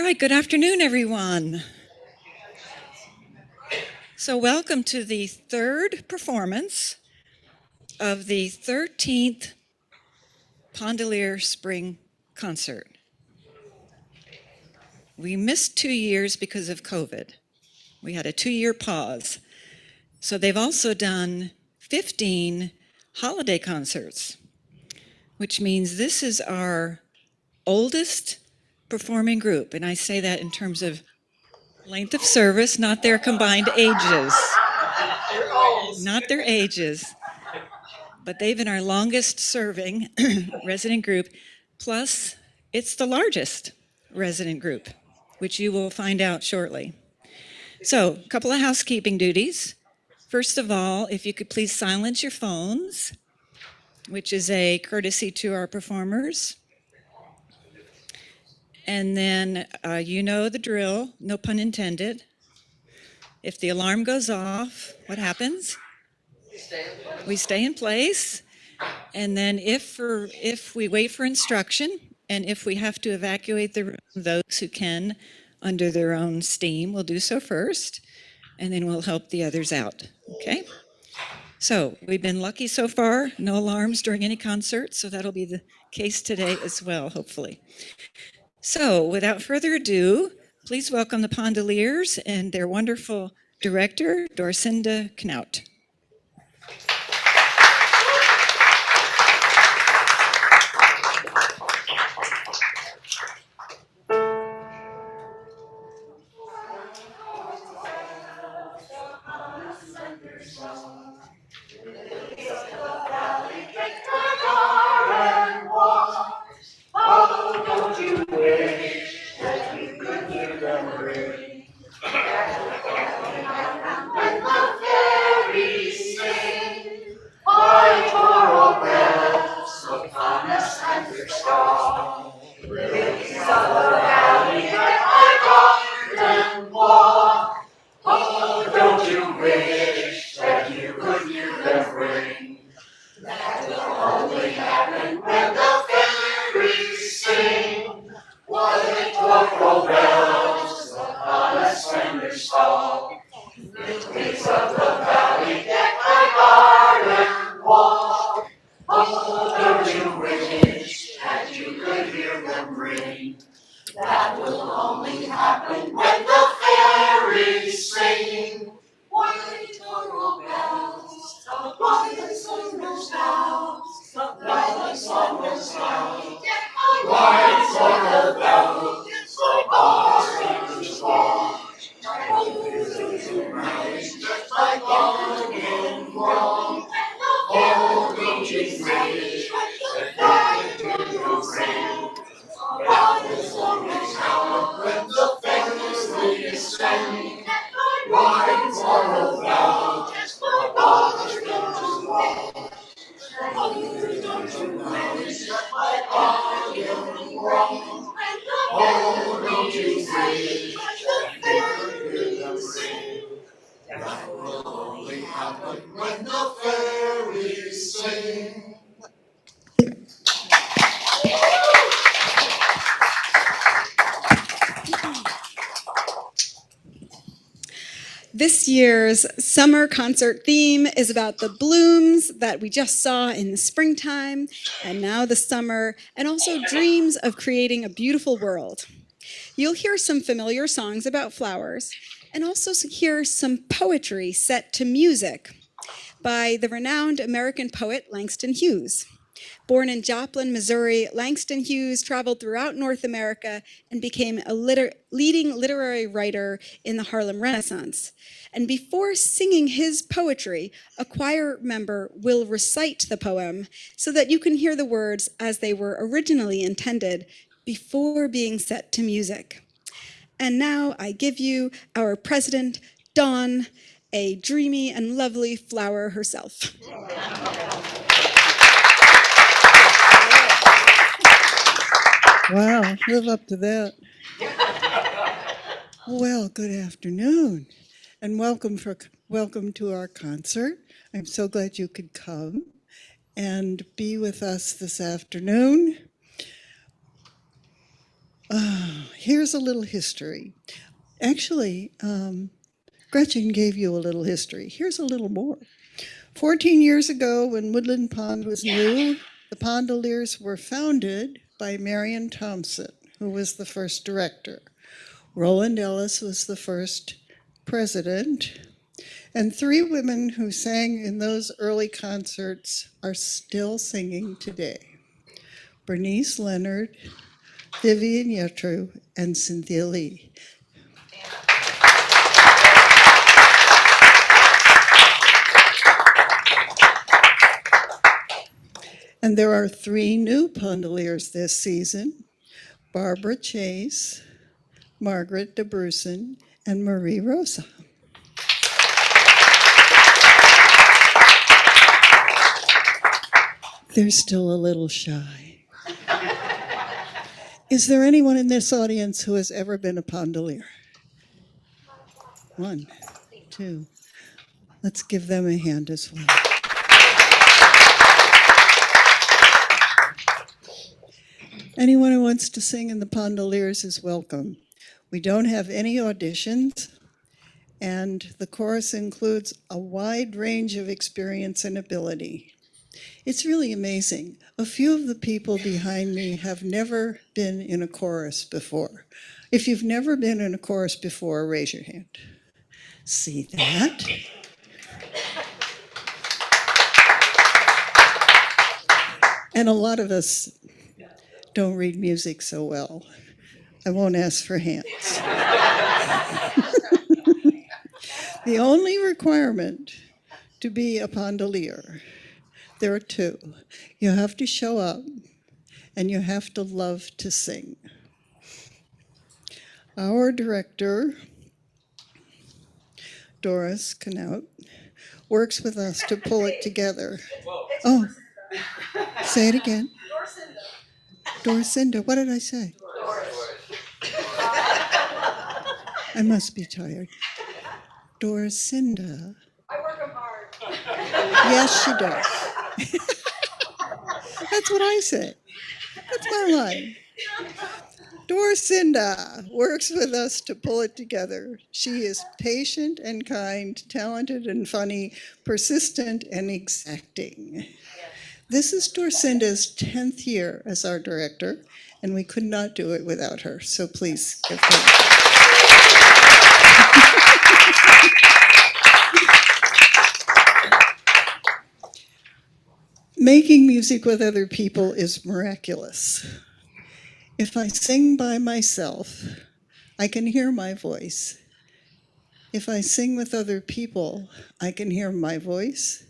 right, good afternoon, everyone. So welcome to the third performance of the 13th Pondalier Spring Concert. We missed 2 years because of COVID. We had a 2-year pause. So they've also done 15 holiday concerts, which means this is our oldest performing group. And I say that in terms of length of service, not their combined ages. Not their ages. But they've been our longest serving resident group. Plus, it's the largest resident group, which you will find out shortly. So, a couple of housekeeping duties. First of all, if you could please silence your phones, which is a courtesy to our performers. And then you know the drill, no pun intended. If the alarm goes off, what happens? We stay in place. And then if we wait for instruction, and if we have to evacuate the room, those who can under their own steam will do so first, and then we'll help the others out, okay? So we've been lucky so far, no alarms during any concert, so that'll be the case today as well, hopefully. So without further ado, please welcome the Pondaliers and their wonderful director, Dorcinda Knaut. That will only happen when the fairies sing. White coral bells, white summer bells, white summer bells, white coral bells, orange watch, just like golden wrong. Oh, don't you wish that you could ring? White summer bells, when the fairies sing. White coral bells, just like golden wrong. Don't you wish that golden wrong? Oh, don't you wish that fairies sing? That will only happen when the fairies sing. This year's summer concert theme is about the blooms that we just saw in the springtime and now the summer, and also dreams of creating a beautiful world. You'll hear some familiar songs about flowers and also hear some poetry set to music by the renowned American poet Langston Hughes. Born in Joplin, Missouri, Langston Hughes traveled throughout North America and became a leading literary writer in the Harlem Renaissance. And before singing his poetry, a choir member will recite the poem so that you can hear the words as they were originally intended before being set to music. And now I give you our president, Dawn, a dreamy and lovely flower herself. Wow, live up to that. Well, good afternoon, and welcome to our concert. I'm so glad you could come and be with us this afternoon. Here's a little history. Actually, Gretchen gave you a little history. Here's a little more. 14 years ago, when Woodland Pond was new, the Pondaliers were founded by Marion Thompson, who was the first director. Roland Ellis was the first president, and 3 women who sang in those early concerts are still singing today. Bernice Leonard, Vivian Yetru, and Cynthia Lee. And there are 3 new Pondaliers this season: Barbara Chase, Margaret DeBrusen, and Marie Rosa. They're still a little shy. Is there anyone in this audience who has ever been a Pondalier? 1, 2. Let's give them a hand as well. Anyone who wants to sing in the Pondaliers is welcome. We don't have any auditions, and the chorus includes a wide range of experience and ability. It's really amazing. A few of the people behind me have never been in a chorus before. If you've never been in a chorus before, raise your hand. See that? And a lot of us don't read music so well. I won't ask for hands. The only requirement to be a Pondalier, there are 2. You have to show up, and you have to love to sing. Our director, Doris Knaut, works with us to pull it together. Oh, say it again. Dorcinda. What did I say? I must be tired. Dorcinda. I work them hard. Yes, she does. That's what I say. That's my line. Dorcinda works with us to pull it together. She is patient and kind, talented and funny, persistent and exacting. This is Dorcinda's 10th year as our director, and we could not do it without her. So please give her. Making music with other people is miraculous. If I sing by myself, I can hear my voice. If I sing with other people, I can hear my voice.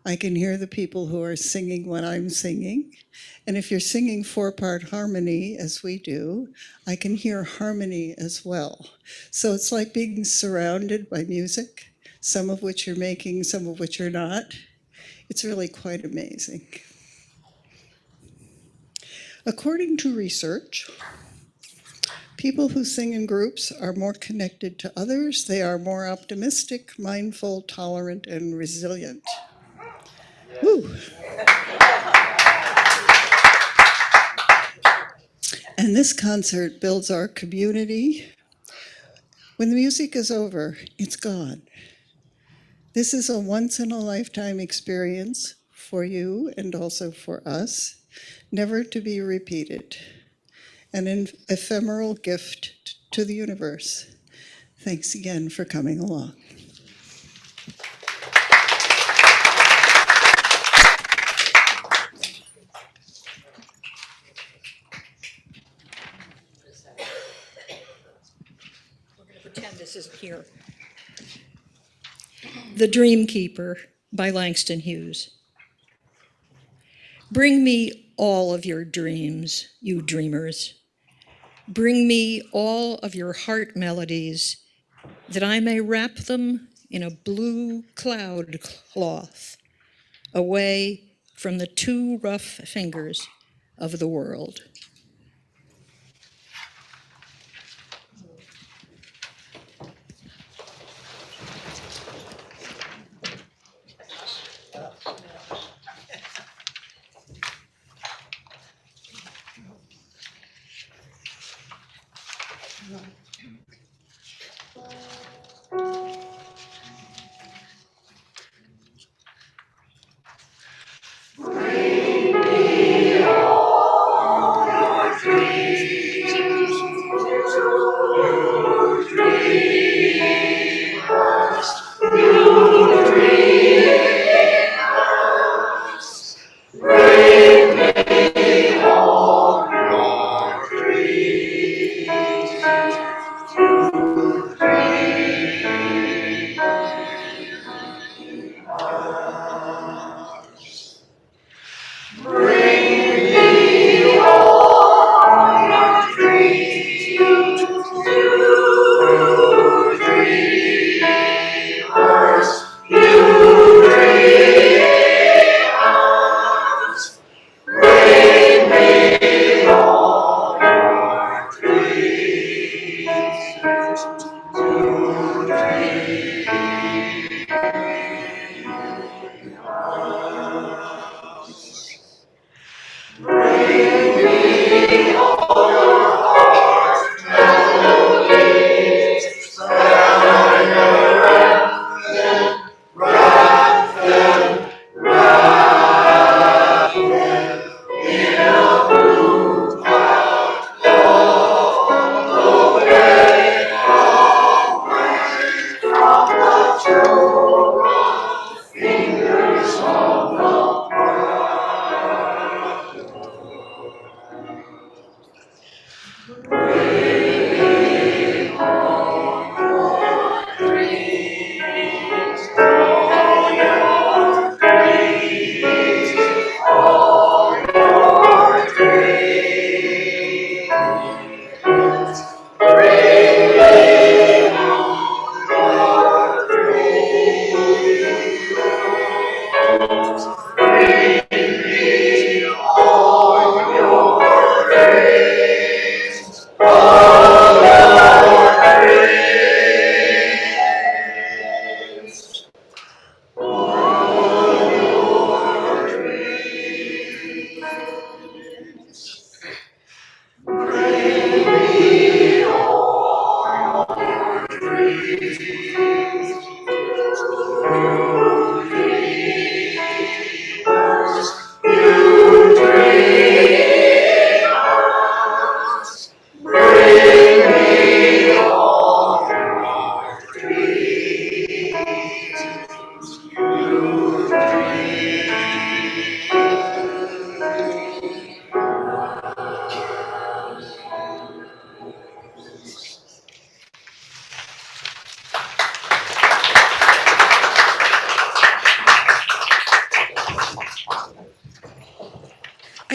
I can hear the people who are singing when I'm singing. And if you're singing 4-part harmony, as we do, I can hear harmony as well. So it's like being surrounded by music, some of which you're making, some of which you're not. It's really quite amazing. According to research, people who sing in groups are more connected to others. They are more optimistic, mindful, tolerant, and resilient. Woo. And this concert builds our community. When the music is over, it's gone. This is a once-in-a-lifetime experience for you and also for us, never to be repeated, an ephemeral gift to the universe. Thanks again for coming along. Pretend this isn't here. The Dream Keeper by Langston Hughes. Bring me all of your dreams, you dreamers. Bring me all of your heart melodies, that I may wrap them in a blue cloud cloth, away from the too rough fingers of the world.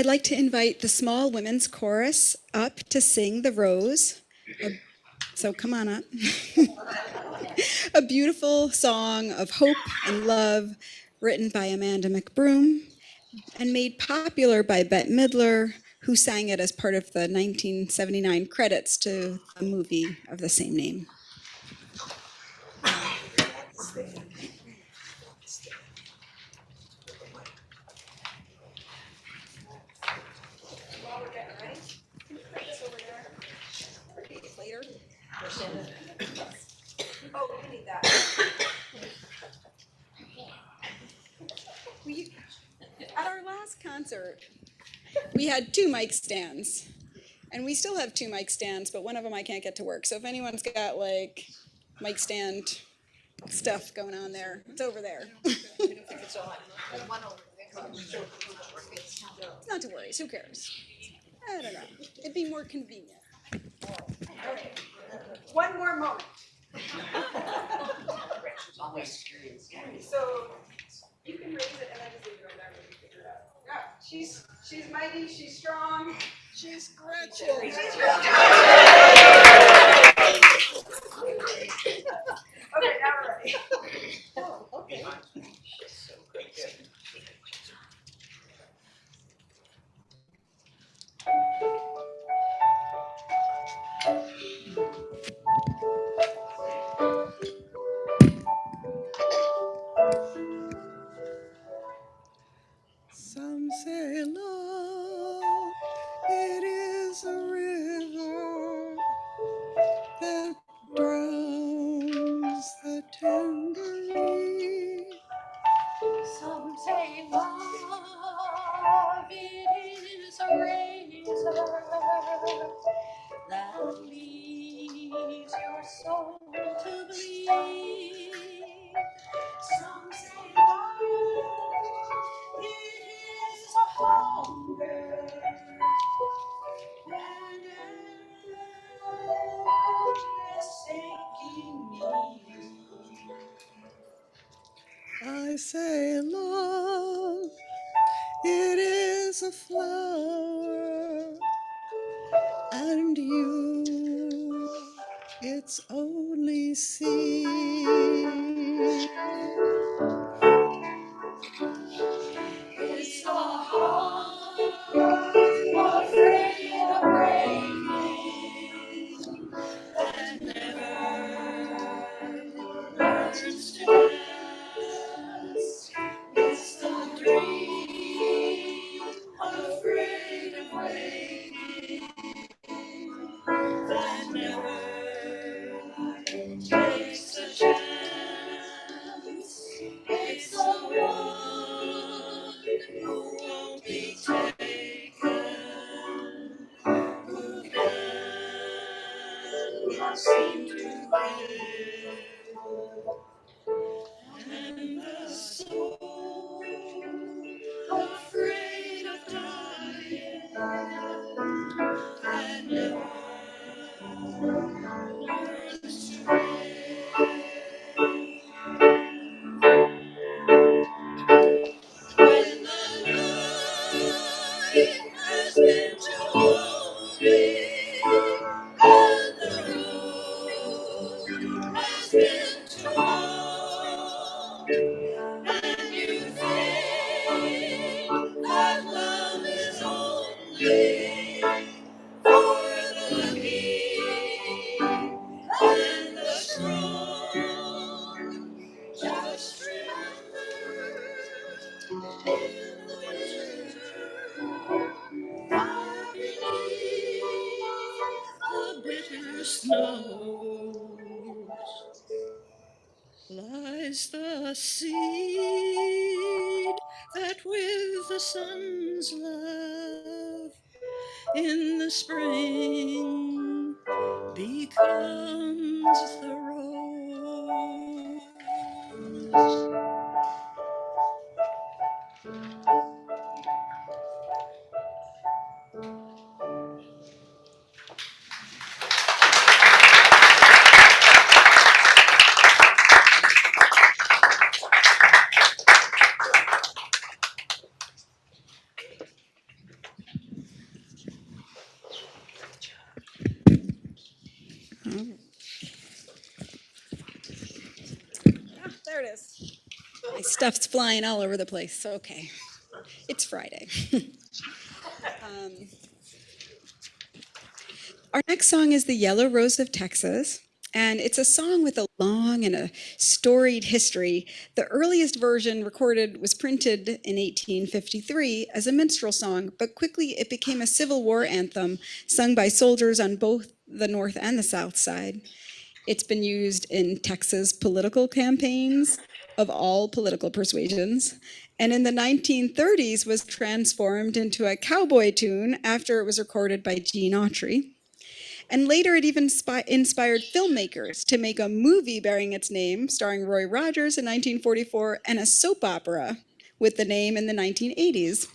I'd like to invite the Small Women's Chorus up to sing The Rose. So come on up. A beautiful song of hope and love written by Amanda McBroom and made popular by Bette Midler, who sang it as part of the 1979 credits to the movie of the same name. Later. Oh, you need that. At our last concert, we had 2 mic stands. And we still have 2 mic stands, but one of them I can't get to work. So if anyone's got like mic stand stuff going on there, it's over there. It's not to worry. Who cares? I don't know. It'd be more convenient. Okay. One more moment. So you can raise it and I just leave it right there and we can figure it out. Yeah, she's mighty, she's strong, she's Gretchen. Okay, now we're ready. Oh, okay. Some say love, it is a river that drowns the tender reed. Some say love, it is a razor that leaves your soul to bleed. Some say love, it is a hunger and endless aching need. I say love, it is a flower, and you, its only seed. It's the heart afraid of breaking that never learns to dance. It's the dream afraid of waking that never takes a chance. It's the one who won't be taken, who cannot seem to give. And the soul afraid of dying that never learns to live. When the night has been too lonely and the road has been too long, and you think that love is only for the weak and the strong, just remember in the winter, far beneath the bitter snows, lies the seed that with the sun's love in the spring becomes the rose. artist. My stuff's flying all over the place, so okay. It's Friday. Our next song is The Yellow Rose of Texas, and it's a song with a long and a storied history. The earliest version recorded was printed in 1853 as a minstrel song, but quickly it became a Civil War anthem sung by soldiers on both the North and the South Side. It's been used in Texas political campaigns of all political persuasions, and in the 1930s was transformed into a cowboy tune after it was recorded by Gene Autry. And later it even inspired filmmakers to make a movie bearing its name, starring Roy Rogers in 1944, and a soap opera with the name in the 1980s.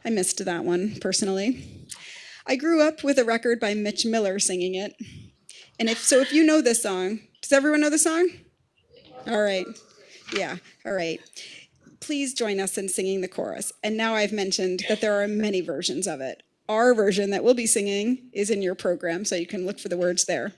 I missed that one, personally. I grew up with a record by Mitch Miller singing it. And if you know this song, does everyone know the song? All right. Yeah, all right. Please join us in singing the chorus. And now I've mentioned that there are many versions of it. Our version that we'll be singing is in your program, so you can look for the words there.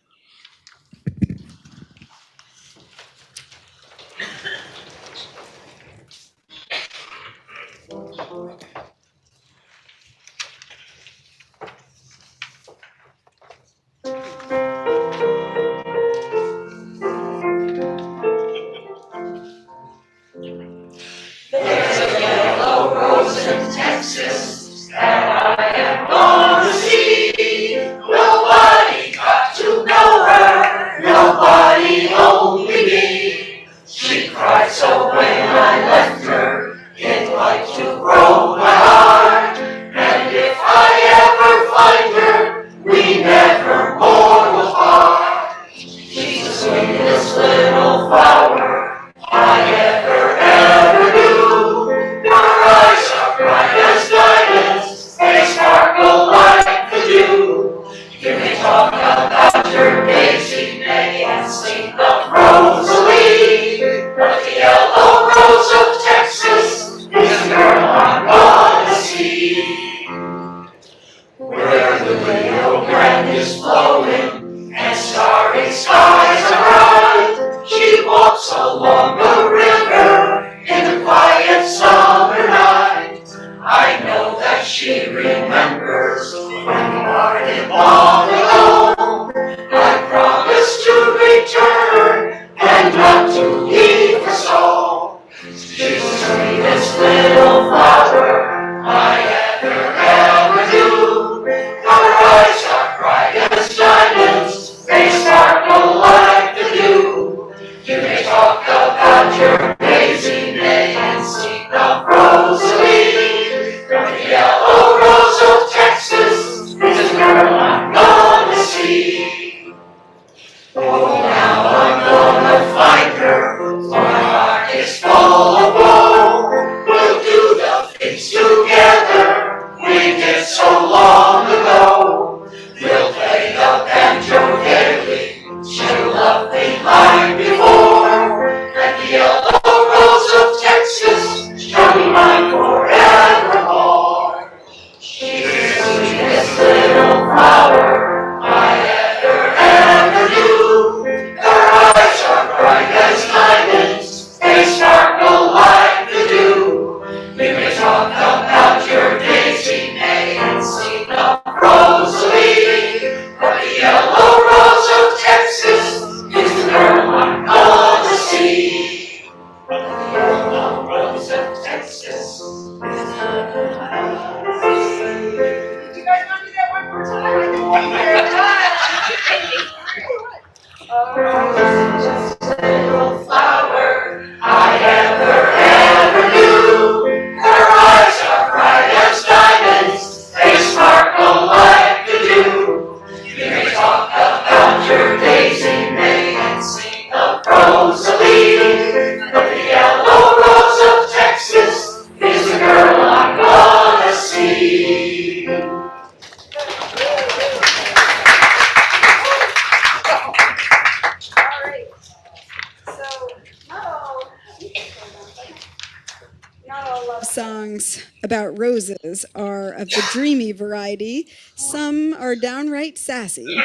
Songs about roses are of the dreamy variety. Some are downright sassy.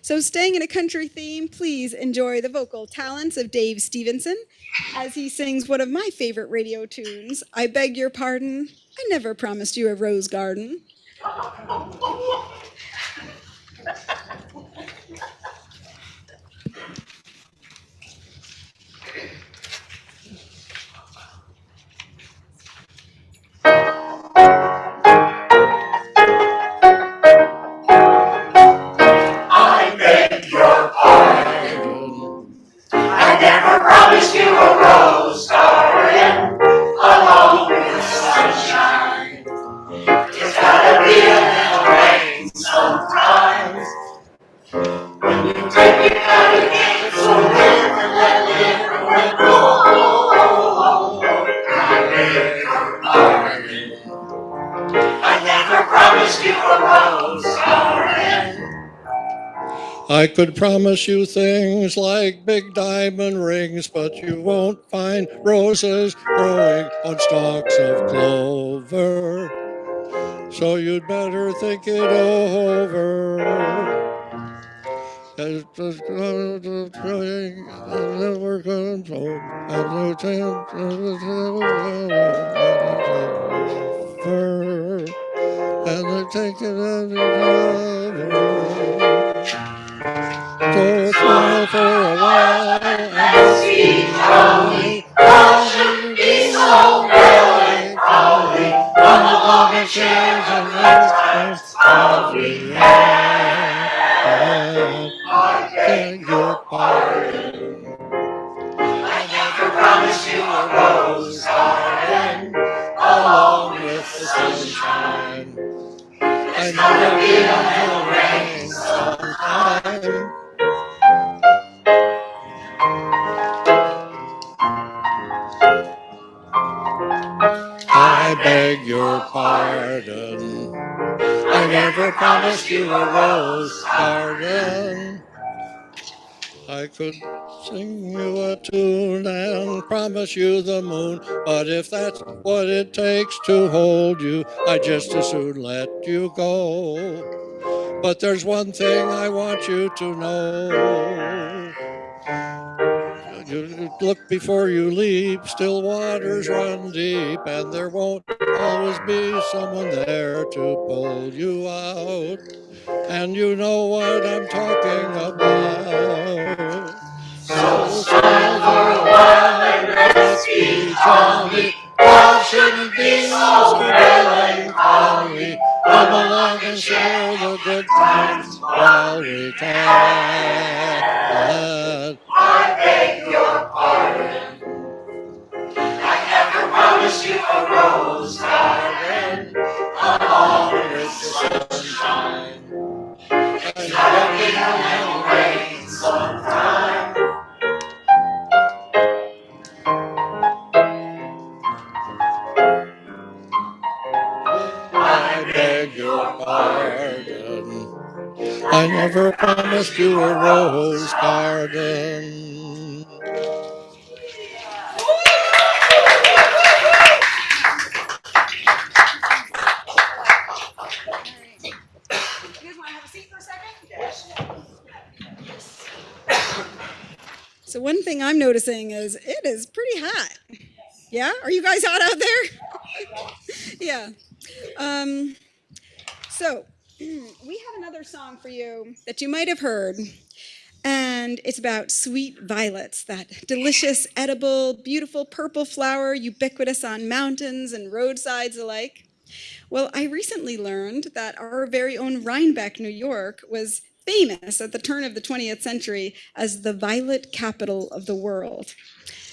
So staying in a country theme, please enjoy the vocal talents of Dave Stevenson as he sings one of my favorite radio tunes, I Beg Your Pardon, I Never Promised You a Rose Garden. I beg your pardon. I never promised you a rose garden along with the sunshine. It's gotta be a little rain sometimes. When you take me out again, so live and let live and let go. I beg your pardon. I never promised you a rose garden. I could promise you things like big diamond rings, but you won't find roses growing on stalks of clover. So you'd better think it over. And they take it over. Go smile for a while and Sweet Johnny, how should be so melancholy? Come along and share the good times of we had. I beg your pardon. I never promised you a rose garden along with the sunshine. It's gonna be a little rain sometime. I beg your pardon. I never promised you a rose garden. I could sing you a tune and promise you the moon, but if that's what it takes to hold you, I'd just as soon let you go. But there's one thing I want you to know. You look before you leap, still waters run deep, and there won't always be someone there to pull you out. And you know what I'm talking about. So smile for a while and let's be jolly. Love shouldn't be so melancholy. Come along and share the good times while we can. I beg your pardon. I never promised you a rose garden along with the sunshine. It's gotta be a little rain sometime. I beg your pardon. I never promised you a rose garden. So one thing I'm noticing is it is pretty hot. Yeah? Are you guys hot out there? Yeah. So we have another song for you that you might have heard. And it's about sweet violets, that delicious, edible, beautiful purple flower ubiquitous on mountains and roadsides alike. Well, I recently learned that our very own Rhinebeck, New York, was famous at the turn of the 20th century as the violet capital of the world.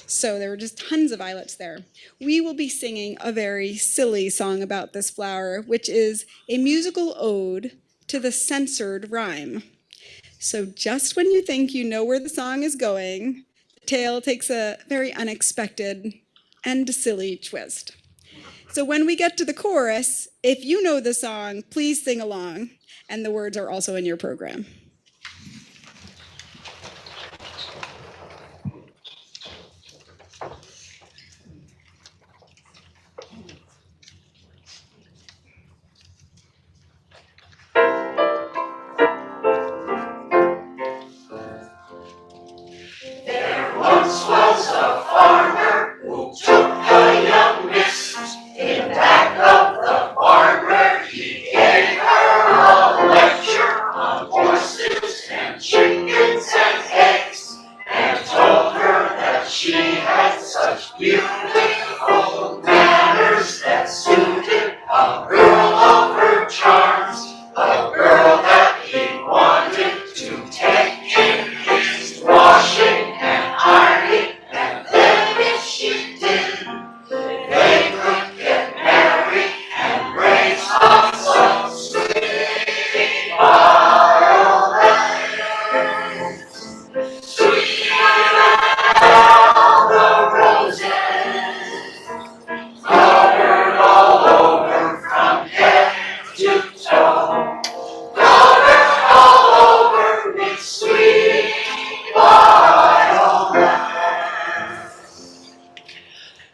So there were just tons of violets there. We will be singing a very silly song about this flower, which is a musical ode to the censored rhyme. So just when you think you know where the song is going, the tale takes a very unexpected and silly twist. So when we get to the chorus, if you know the song, please sing along, and the words are also in your program. such beautiful manners that suited a girl of her charms, a girl that he wanted to take in his washing and ironing, and then if she did, they could get married and raise up some sweet violets. Sweet the roses, covered all over from head to toe, covered all over with sweet violets.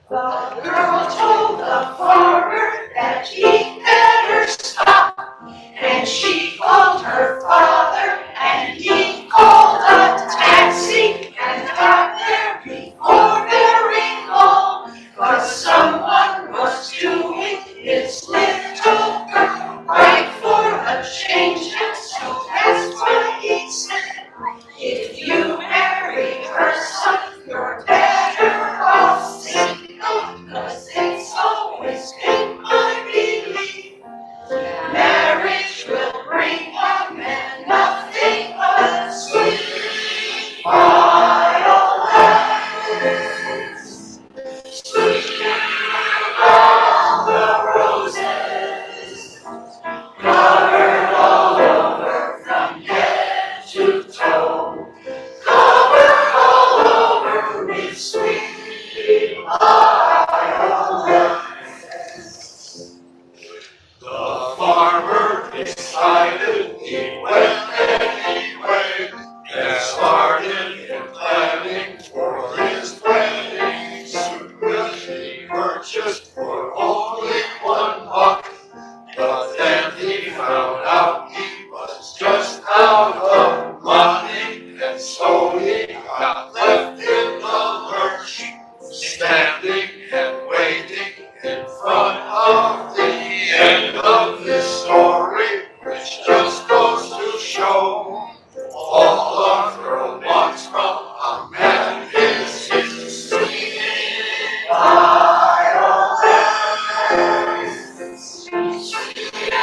The girl told the farmer that he'd better stop, and she called her father, and he called a taxi, and got there before very long, 'cause someone was doing his little girl right for a change, and so that's what he said. If you marry her, son, you're better off single, 'cause it's always been my belief marriage will bring a man nothing but sweet violets. Sweet are the roses, covered all over from head to toe, covered all over with sweet violets. The farmer decided he went anyway and started planning for his wedding suit, which he purchased for only $1. But then he found out he was just out of money, and so he got left in the lurch, standing and waiting in front of the end of his story, which just goes to show all a girl wants from a man is his sweet violets. Sweet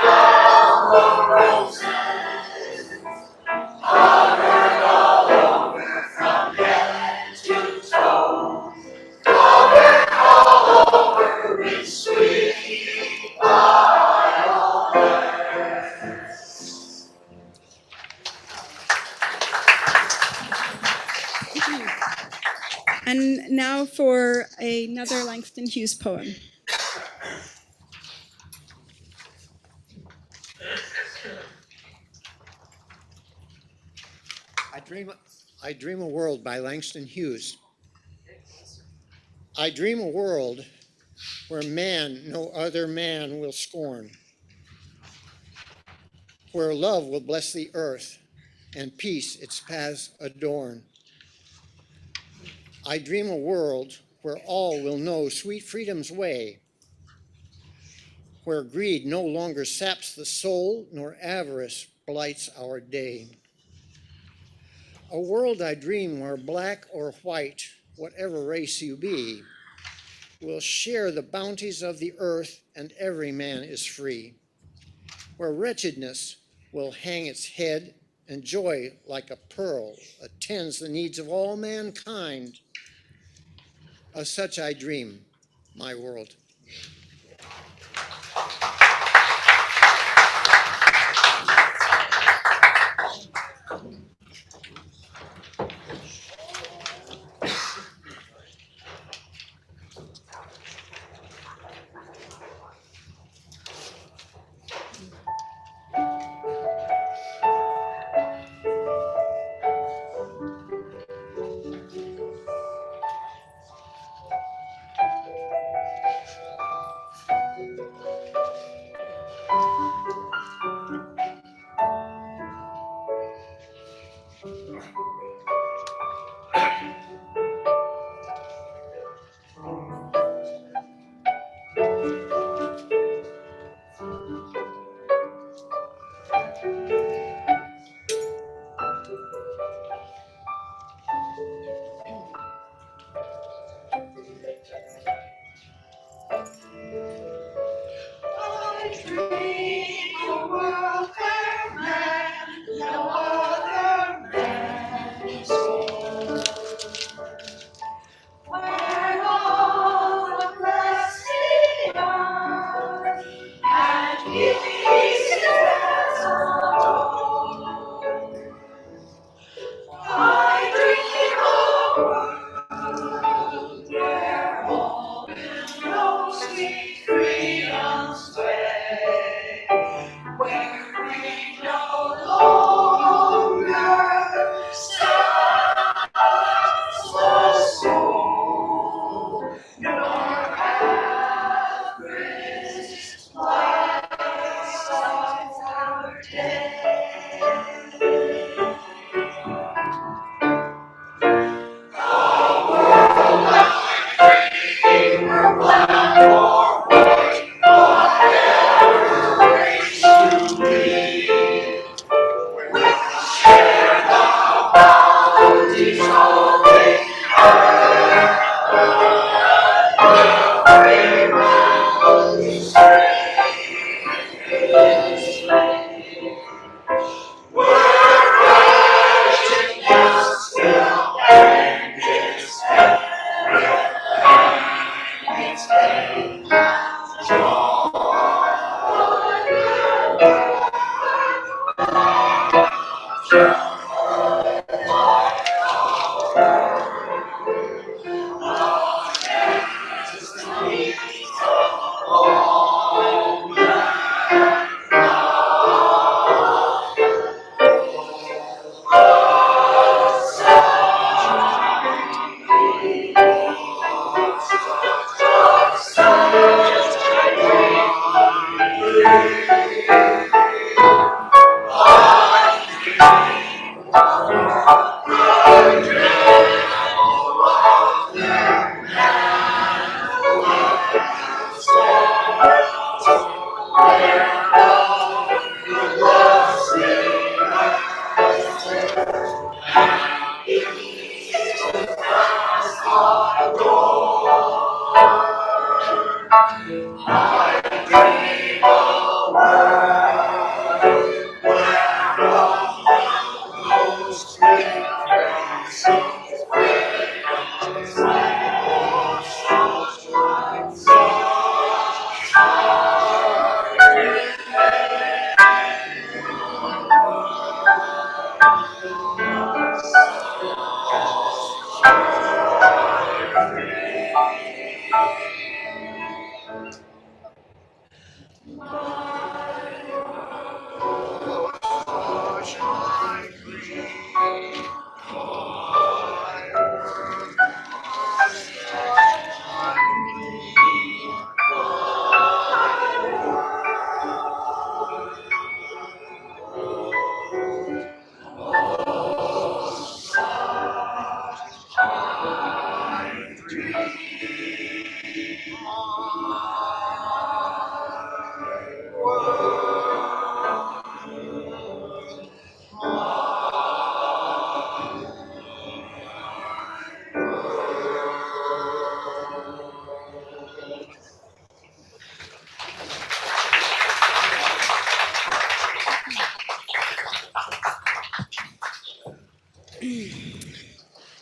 all the roses, covered all over from head to toe, covered all over with sweet violets. And now for another Langston Hughes poem. I Dream a World by Langston Hughes. I dream a world where man no other man will scorn, where love will bless the earth and peace its paths adorn. I dream a world where all will know sweet freedom's way, where greed no longer saps the soul nor avarice blights our day. A world I dream where black or white, whatever race you be, will share the bounties of the earth and every man is free, where wretchedness will hang its head and joy like a pearl attends the needs of all mankind. Of such I dream, my world.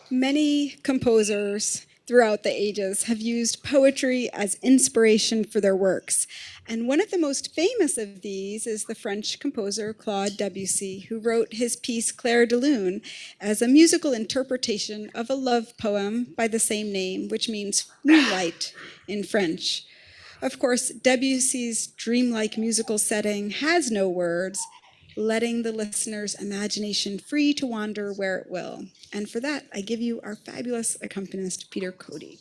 Many composers throughout the ages have used poetry as inspiration for their works. And one of the most famous of these is the French composer Claude Debussy, who wrote his piece Clair de Lune as a musical interpretation of a love poem by the same name, which means moonlight in French. Of course, Debussy's dreamlike musical setting has no words, letting the listener's imagination free to wander where it will. And for that, I give you our fabulous accompanist, Peter Cody.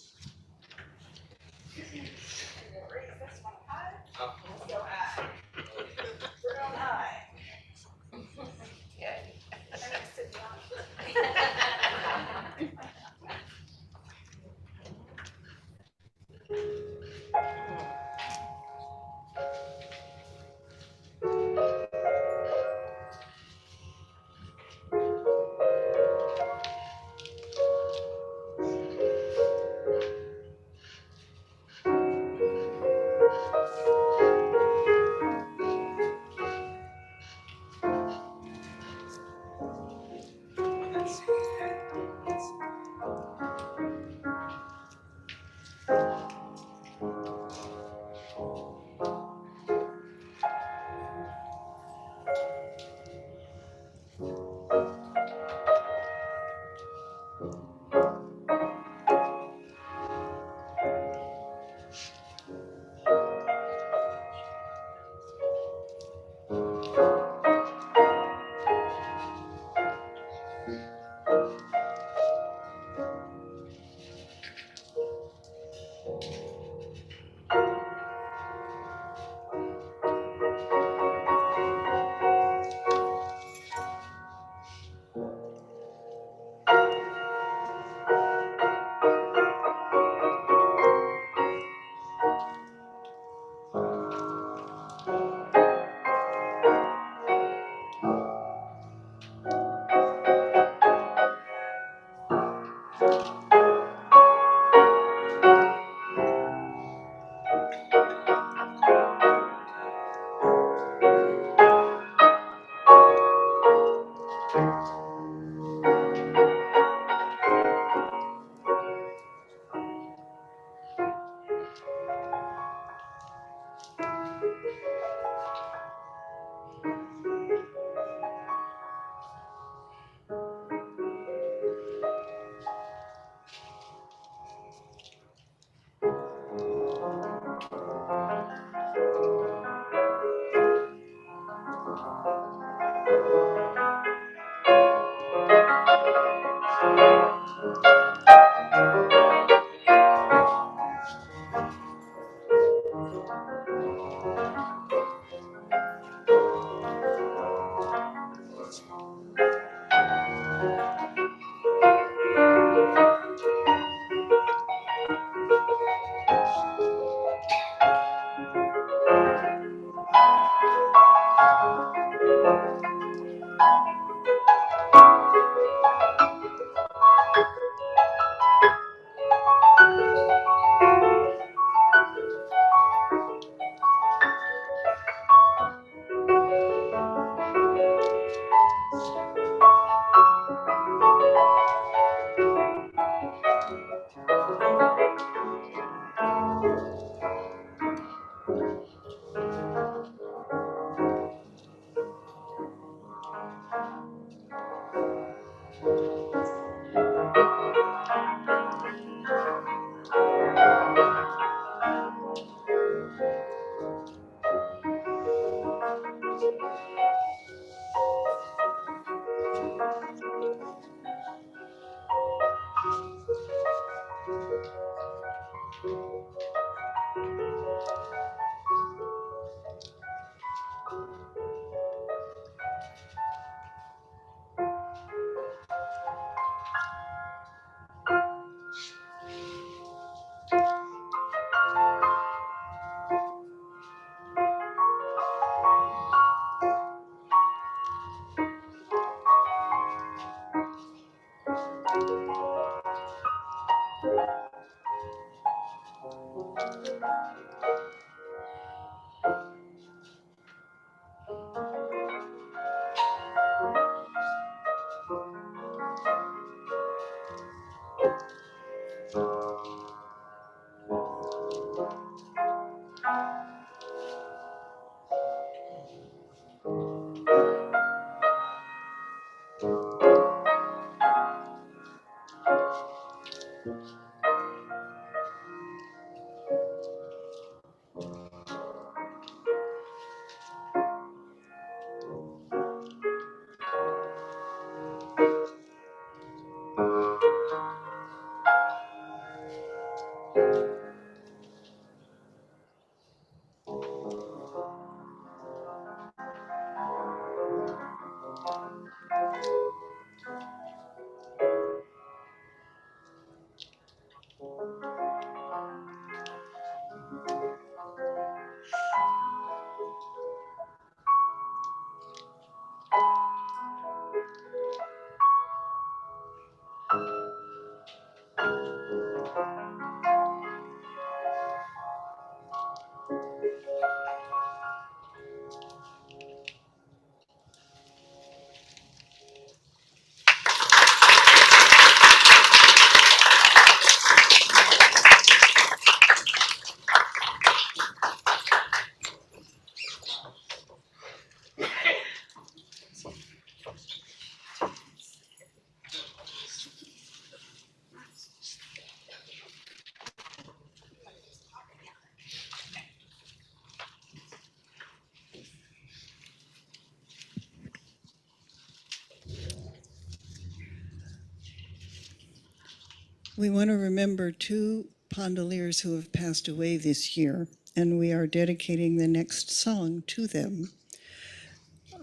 We want to remember two Pondaliers who have passed away this year, and we are dedicating the next song to them.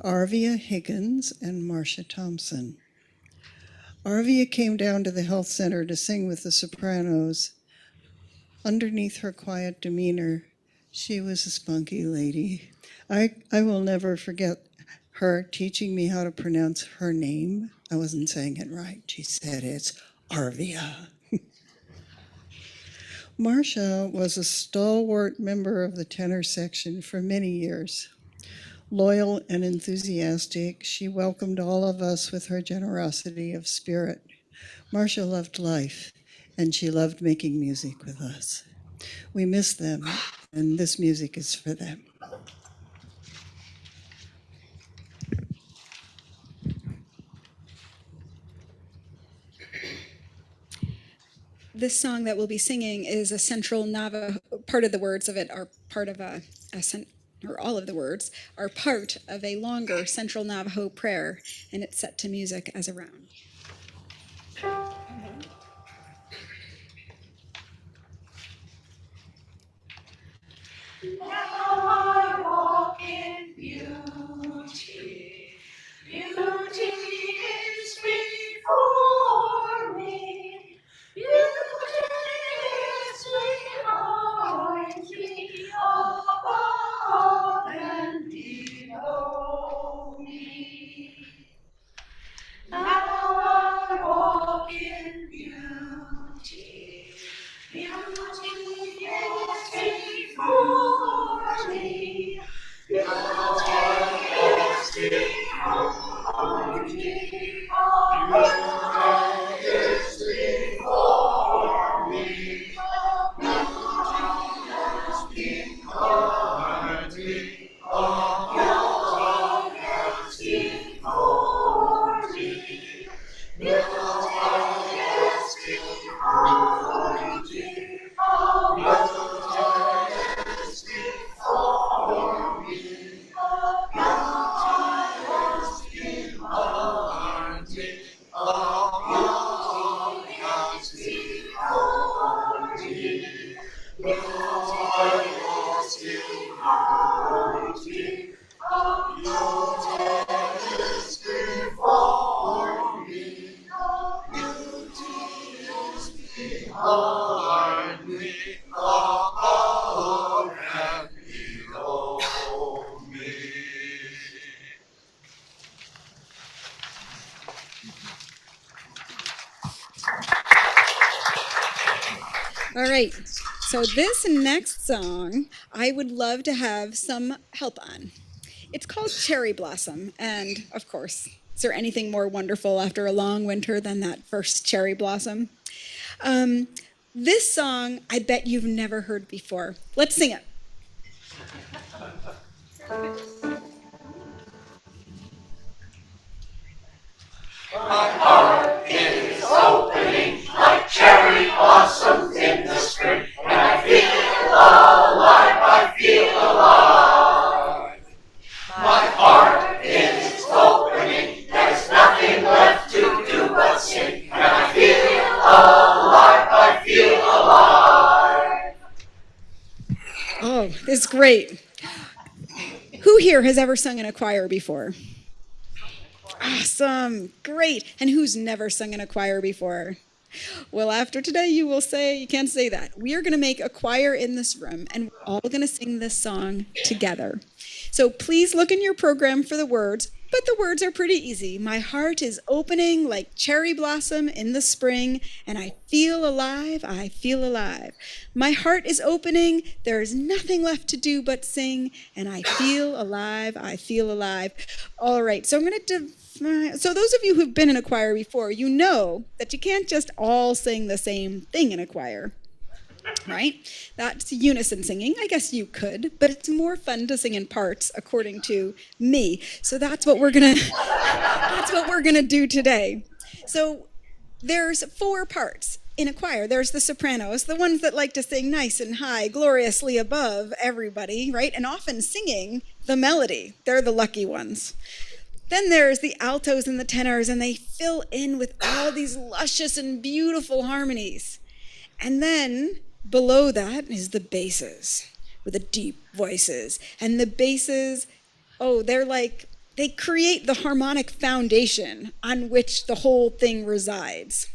Arvia Higgins and Marcia Thompson. Arvia came down to the health center to sing with the sopranos. Underneath her quiet demeanor, she was a spunky lady. I will never forget her teaching me how to pronounce her name. I wasn't saying it right. She said it's Arvia. Marcia was a stalwart member of the tenor section for many years. Loyal and enthusiastic, she welcomed all of us with her generosity of spirit. Marcia loved life, and she loved making music with us. We miss them, and this music is for them. This song that we'll be singing is a central Navajo. Part of the words of it are part of or all of the words are part of a longer central Navajo prayer, and it's set to music as a round. Now I walk in beauty. Beauty is before me. Beauty is behind me. Above and below me. Now I walk in beauty. Beauty is before me. Beauty is behind me. Beauty is before me. Beauty is behind me. Beauty is before me. Beauty is behind me. All right, So this next song, I would love to have some help on. It's called Cherry Blossom, and of course, is there anything more wonderful after a long winter than that first cherry blossom? This song, I bet you've never heard before. Let's sing it. My heart is opening like cherry blossoms in the spring, and I feel alive, I feel alive. My heart is opening, there's nothing left to do but sing, and I feel alive, I feel alive. Oh, this is great. Who here has ever sung in a choir before? Awesome, great. And who's never sung in a choir before? Well, after today, you will say, you can't say that. We are going to make a choir in this room, and we're all going to sing this song together. So please look in your program for the words, but the words are pretty easy. My heart is opening like cherry blossom in the spring, and I feel alive, I feel alive. My heart is opening, there is nothing left to do but sing, and I feel alive, I feel alive. All right, so I'm going to so those of you who've been in a choir before, you know that you can't just all sing the same thing in a choir, right? That's unison singing. I guess you could, but it's more fun to sing in parts, according to me. So that's what we're gonna do today. So there's 4 parts in a choir. There's the sopranos, the ones that like to sing nice and high, gloriously above everybody, right? And often singing the melody. They're the lucky ones. Then there's the altos and the tenors, and they fill in with all these luscious and beautiful harmonies. And then below that is the basses with the deep voices. And the basses, they create the harmonic foundation on which the whole thing resides.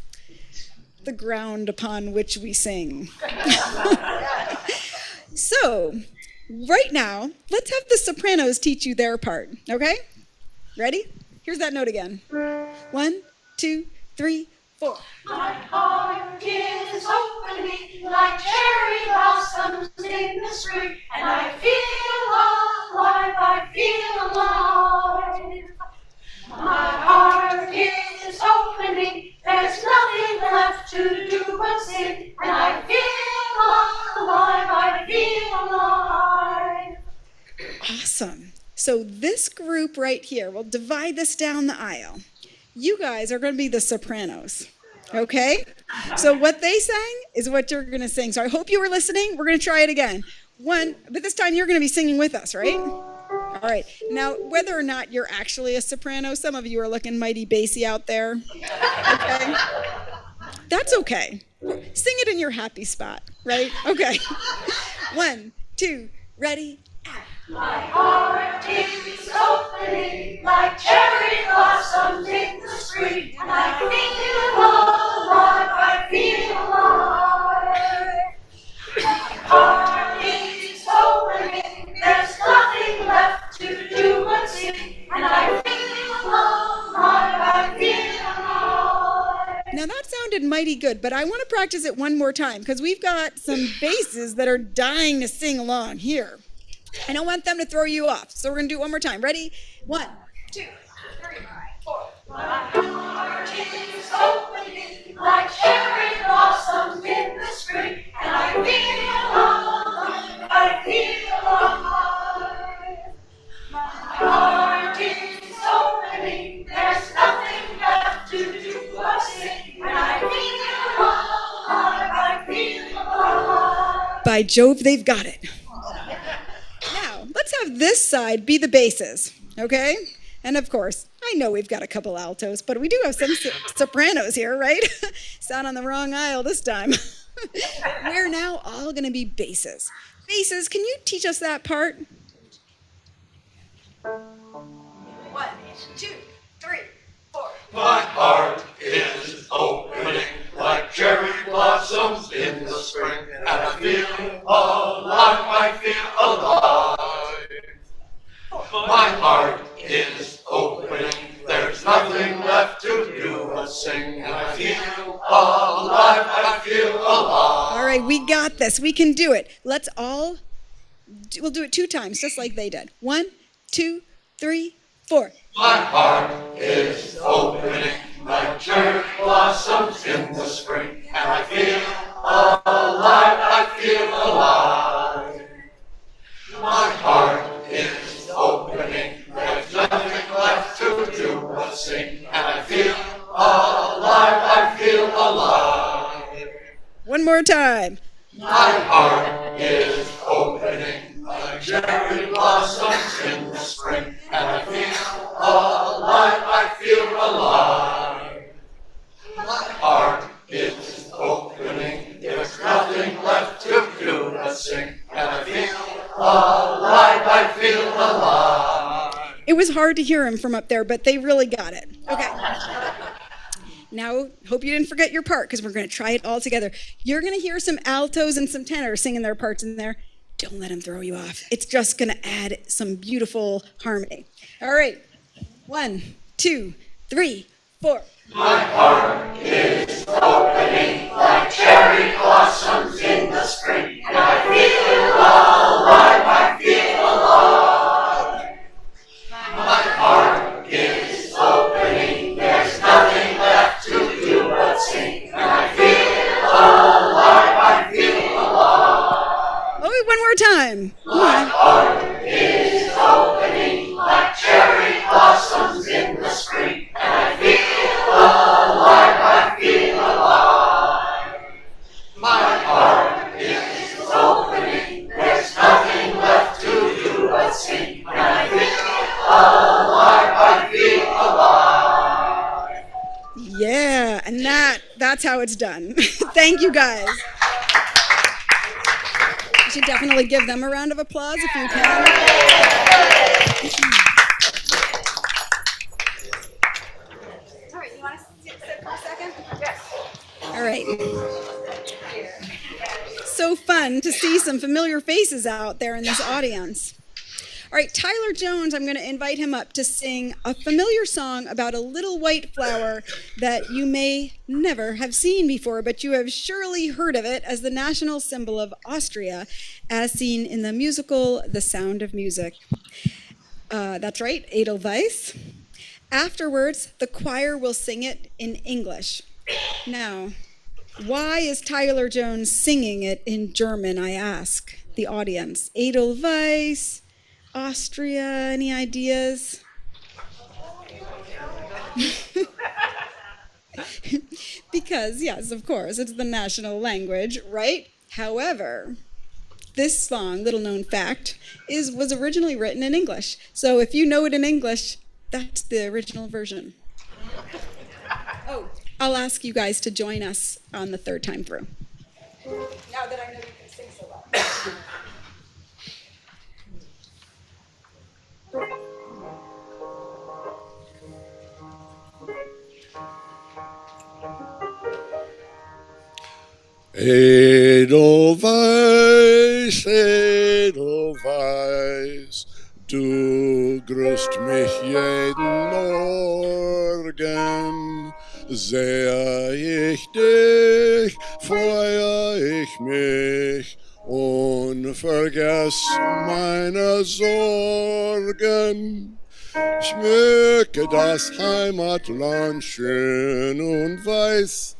The ground upon which we sing. So, right now, let's have the sopranos teach you their part, okay? Ready? Here's that note again. 1, 2, 3, 4. My heart is opening like cherry blossoms in the spring, and I feel alive, I feel alive. My heart is opening, there's nothing left to do but sing, and I feel alive, I feel alive. Awesome. So this group right here, we'll divide this down the aisle. You guys are going to be the sopranos, okay? So what they sang is what you're going to sing. So I hope you were listening. We're going to try it again. But this time you're going to be singing with us, right? All right. Now, whether or not you're actually a soprano, some of you are looking mighty bassy out there, okay? That's okay. Sing it in your happy spot, right? Okay. 1, 2, ready? My heart is opening like cherry blossoms in the spring, and I feel alive, I feel alive. My heart is opening, there's nothing left to do but sing, and I feel alive, I feel alive. Now that sounded mighty good, but I want to practice it one more time because we've got some basses that are dying to sing along here. I don't want them to throw you off, so we're going to do it one more time. Ready? 1, 2, 3, 4. My heart is opening like cherry blossoms in the spring, and I feel alive, I feel alive. My heart is opening, there's nothing left to do but sing, and I feel alive, I feel alive. By Jove, they've got it. Now, let's have this side be the basses, okay? And of course, I know we've got a couple altos, but we do have some sopranos here, right? Sound on the wrong aisle this time. We're now all going to be basses. Basses, can you teach us that part? 1, 2, 3, 4. My heart is opening like cherry blossoms in the spring, and I feel alive, I feel alive. My heart is opening, there's nothing left to do but sing, and I feel alive, I feel alive. All right, we got this. We can do it. We'll do it 2 times, just like they did. 1, 2, 3, 4. My heart is opening like cherry blossoms in the spring, and I feel alive, I feel alive. My heart is opening, there's nothing left to do but sing, and I feel alive, I feel alive. One more time. My heart is opening like cherry blossoms in the spring, and I feel alive, I feel alive. My heart is opening, there's nothing left to do but sing, and I feel alive, I feel alive. It was hard to hear him from up there, but they really got it. Okay. Now, hope you didn't forget your part, because we're going to try it all together. You're going to hear some altos and some tenors singing their parts in there. Don't let them throw you off. It's just going to add some beautiful harmony. All right. 1, 2, 3, 4. My heart is opening like cherry blossoms in the spring, and I feel alive, I feel alive. My heart is opening, there's nothing left to do but sing, and I feel alive, I feel alive. Oh, one more time. My heart is opening like cherry blossoms in the spring, and I feel alive, I feel alive. My heart is opening, there's nothing left to do but sing, and I feel alive, I feel alive. Yeah, and that's how it's done. Thank you, guys. You should definitely give them a round of applause if you can. All right, you want to sit for a second? Yes. All right. So fun to see some familiar faces out there in this audience. All right, Tyler Jones, I'm going to invite him up to sing a familiar song about a little white flower that you may never have seen before, but you have surely heard of it as the national symbol of Austria, as seen in the musical The Sound of Music. That's right, Edelweiss. Afterwards, the choir will sing it in English. Now, why is Tyler Jones singing it in German, I ask the audience? Edelweiss, Austria, any ideas? Because, yes, of course, it's the national language, right? However, this song, little known fact, was originally written in English. So if you know it in English, that's the original version. Oh, I'll ask you guys to join us on the 3rd time through. Now that I know you can sing so well. Edelweiss, Edelweiss, du grüßt mich jeden Morgen. Sehe ich dich, freue ich mich und vergess meine Sorgen. Schmücke das Heimatland schön und weiß,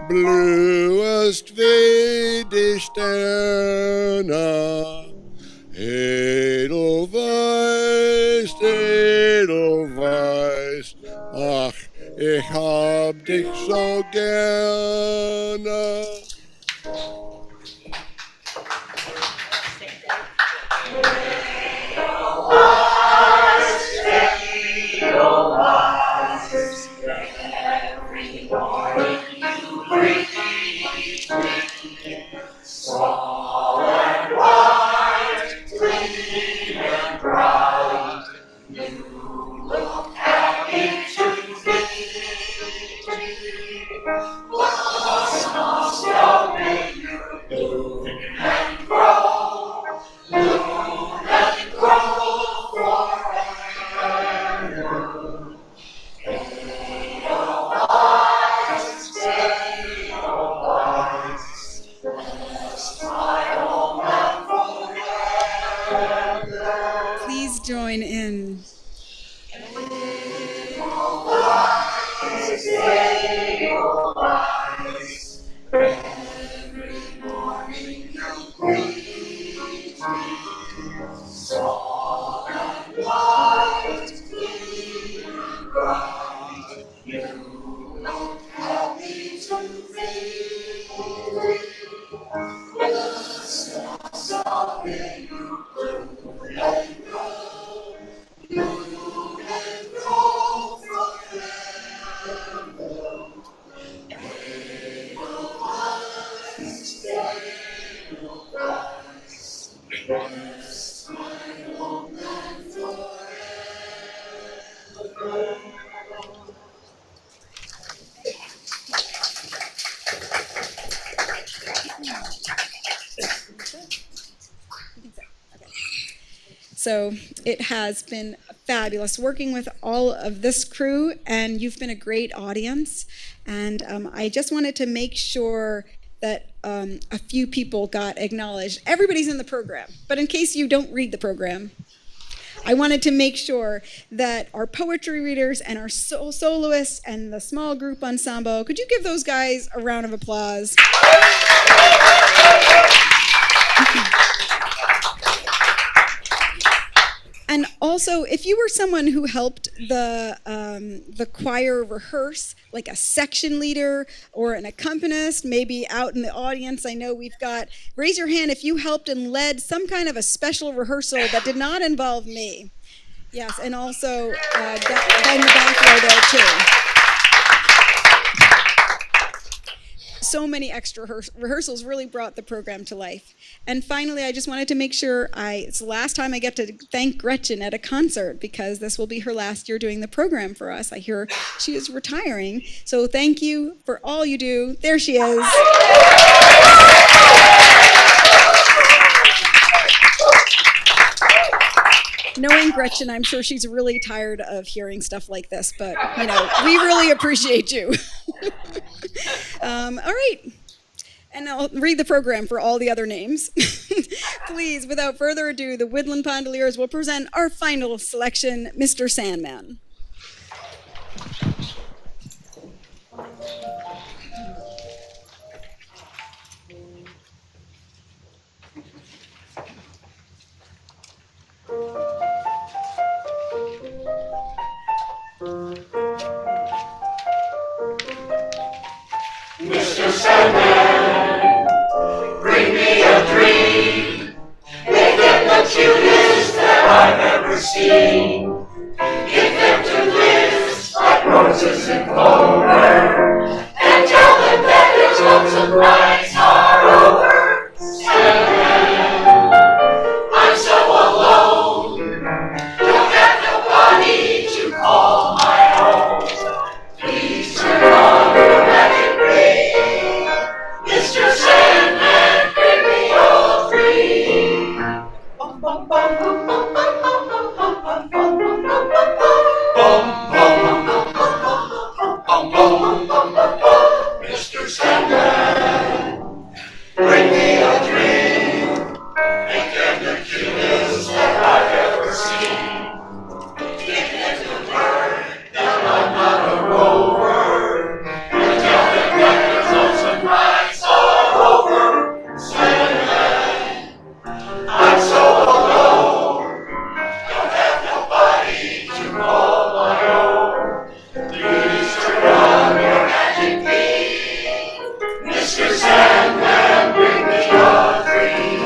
blühest wie die Sterne. Edelweiss, Edelweiss, ach, ich hab dich so gerne. join in. So it has been fabulous working with all of this crew, and you've been a great audience. And I just wanted to make sure that a few people got acknowledged. Everybody's in the program, but in case you don't read the program, I wanted to make sure that our poetry readers and our soloists and the small group ensemble, could you give those guys a round of applause? And also, if you were someone who helped the choir rehearse, like a section leader or an accompanist, maybe out in the audience, I know we've got, raise your hand if you helped and led some kind of a special rehearsal that did not involve me. Yes, and also down the back row there too. So many extra rehearsals really brought the program to life. And finally, I just wanted to make sure it's the last time I get to thank Gretchen at a concert, because this will be her last year doing the program for us. I hear she is retiring. So thank you for all you do. There she is. Knowing Gretchen, I'm sure she's really tired of hearing stuff like this, but, you know, we really appreciate you. All right. And I'll read the program for all the other names. Please, without further ado, the Woodland Pondaliers will present our final selection, Mr. Sandman. Mr. Sandman, bring me a dream. Make them the cutest that I've ever seen. Get them to live like roses and clover, and tell them that their lonesome nights are over. Sandman, I'm so alone, don't have nobody to call my own. Please turn on your magic ring, Mr. Sandman, bring me a dream. Bum, bum, bum, bum, bum, bum, bum, bum, bum, bum, bum, Mr. Sandman, bring me a dream. Make them the cutest that I've ever seen. Get them to learn that I'm not a rover, and tell them that their lonesome nights are over. Sandman, I'm so alone, don't have nobody to call my own. Please turn on your magic beam, Mr. Sandman, bring me a dream.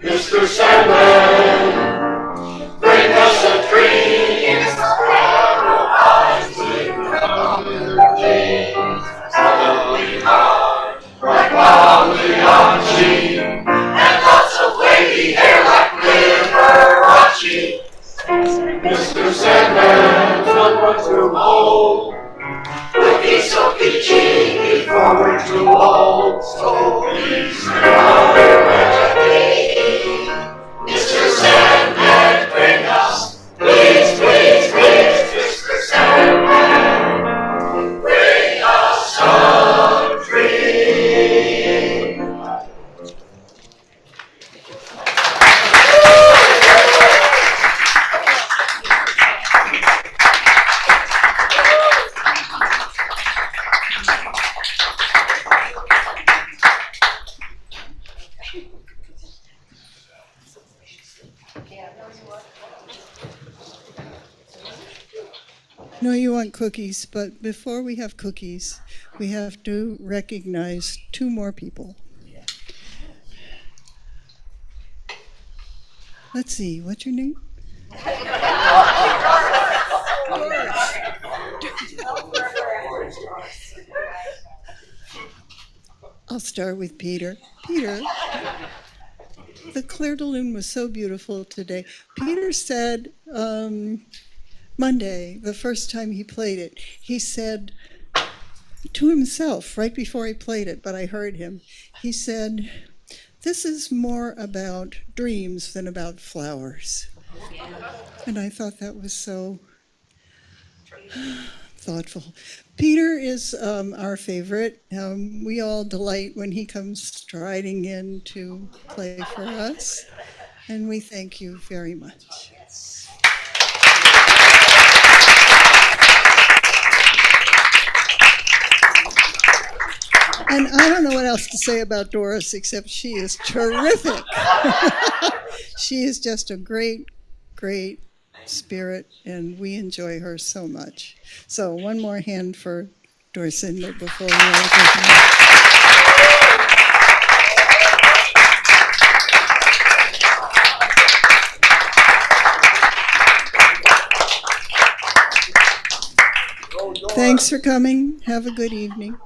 Mr. Sandman, bring us a dream. Eyes with dreams, slowly hard, like Pondalier, and lots of wavy hair like Liberace. Mr. Sandman, not one too old, would be so peachy before we're too old. So please turn on your magic beam, Mr. Sandman, bring us, please, please, please, Mr. Sandman, bring us No, you want cookies, but before we have cookies, we have to recognize two more people. Let's see, what's your name? I'll start with Peter. Peter, the Clair de Lune was so beautiful today. Peter said Monday, the first time he played it, he said to himself right before he played it, but I heard him, he said, "This is more about dreams than about flowers." And I thought that was so thoughtful. Peter is our favorite. We all delight when he comes striding in to play for us, and we thank you very much. And I don't know what else to say about Doris except she is terrific. She is just a great, great spirit, and we enjoy her so much. So one more hand for Dorcinda before we all go. Thanks for coming. Have a good evening.